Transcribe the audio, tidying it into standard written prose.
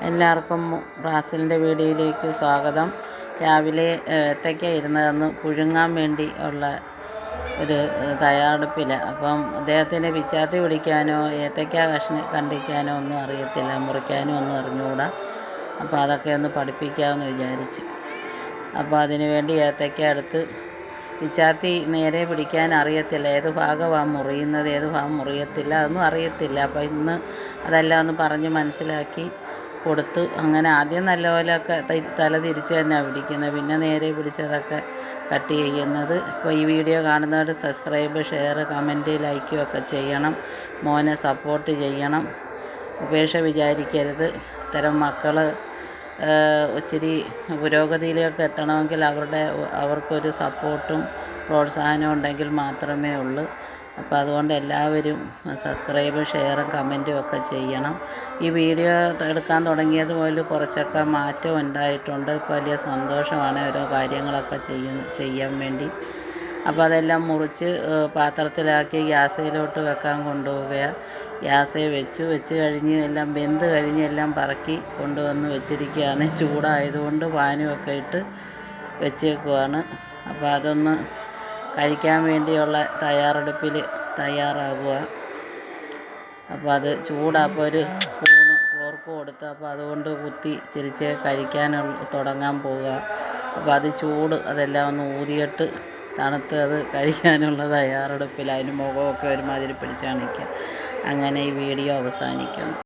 എല്ലാവർക്കും റാസലിൻ്റെ വീഡിയോയിലേക്ക് സ്വാഗതം. രാവിലെ ഏത്തയ്ക്ക ഇരുന്നതെന്ന് പുഴുങ്ങാൻ വേണ്ടി ഉള്ള ഒരു തയ്യാറെടുപ്പില്ല. അപ്പം അദ്ദേഹത്തിന് പിച്ചാത്തി പിടിക്കാനോ ഏത്തയ്ക്ക കണ്ടിക്കാനോ ഒന്നും അറിയത്തില്ല, മുറിക്കാനോ ഒന്നും അറിഞ്ഞുകൂടാ. അപ്പോൾ അതൊക്കെ ഒന്ന് പഠിപ്പിക്കാമെന്ന് വിചാരിച്ച്. അപ്പോൾ അതിന് വേണ്ടി ഏത്തയ്ക്ക എടുത്ത് പിച്ചാത്തി നേരെ പിടിക്കാൻ അറിയത്തില്ല, ഏത് ഭാഗമാണ് മുറിയുന്നത്, ഏത് ഭാഗം മുറിയത്തില്ല, അതൊന്നും അറിയത്തില്ല. അപ്പോൾ ഇന്ന് അതെല്ലാം ഒന്ന് പറഞ്ഞ് മനസ്സിലാക്കി കൊടുത്തു. അങ്ങനെ ആദ്യം നല്ലപോലെയൊക്കെ തല തിരിച്ച് തന്നെയാണ് പിടിക്കുന്നത്, പിന്നെ നേരെ പിടിച്ചതൊക്കെ കട്ട് ചെയ്യുന്നത്. ഇപ്പോൾ ഈ വീഡിയോ കാണുന്നവർ സബ്സ്ക്രൈബ്, ഷെയർ, കമൻറ്റ്, ലൈക്കും ഒക്കെ ചെയ്യണം. മോനെ സപ്പോർട്ട് ചെയ്യണം, ഉപേക്ഷ വിചാരിക്കരുത്. ഇത്തരം മക്കൾ ഇച്ചിരി പുരോഗതിയിലേക്ക് എത്തണമെങ്കിൽ അവർക്കൊരു സപ്പോർട്ടും പ്രോത്സാഹനവും ഉണ്ടെങ്കിൽ മാത്രമേ ഉള്ളൂ. അപ്പോൾ അതുകൊണ്ട് എല്ലാവരും സബ്സ്ക്രൈബ്, ഷെയറും കമൻറ്റും ഒക്കെ ചെയ്യണം. ഈ വീഡിയോ എടുക്കാൻ തുടങ്ങിയത് മുതൽ കുറച്ചൊക്കെ മാറ്റം ഉണ്ടായിട്ടുണ്ട്. വലിയ സന്തോഷമാണ് ഓരോ കാര്യങ്ങളൊക്കെ ചെയ്യാൻ വേണ്ടി. അപ്പോൾ അതെല്ലാം മുറിച്ച് പാത്രത്തിലാക്കി ഗ്യാസിലോട്ട് വെക്കാൻ കൊണ്ടുപോവുകയാണ്. ഗ്യാസിൽ വെച്ച് കഴിഞ്ഞ് എല്ലാം വെന്ത് കഴിഞ്ഞ് എല്ലാം പറക്കി കൊണ്ടുവന്ന് വെച്ചിരിക്കുകയാണ്. ചൂടായതുകൊണ്ട് പാനുമൊക്കെ ഇട്ട് വെച്ചേക്കുവാണ്. അപ്പോൾ അതൊന്ന് കഴിക്കാൻ വേണ്ടിയുള്ള തയ്യാറാകുക. അപ്പോൾ അത് ചൂടാപ്പോൾ ഒരു സ്പൂണ് ഫോർക്ക് കൊടുത്ത്, അപ്പോൾ അതുകൊണ്ട് കുത്തി ചിരിച്ച് തുടങ്ങാൻ പോവുക. അപ്പോൾ അത് അതെല്ലാം ഒന്ന് ഊതിയിട്ട് തണുത്ത് അത് കഴിക്കാനുള്ള തയ്യാറെടുപ്പിൽ. അതിന് മുഖമൊക്കെ ഒരുമാതിരി പിടിച്ചാണ് നിൽക്കുക. അങ്ങനെ ഈ വീഡിയോ അവസാനിക്കുന്നു.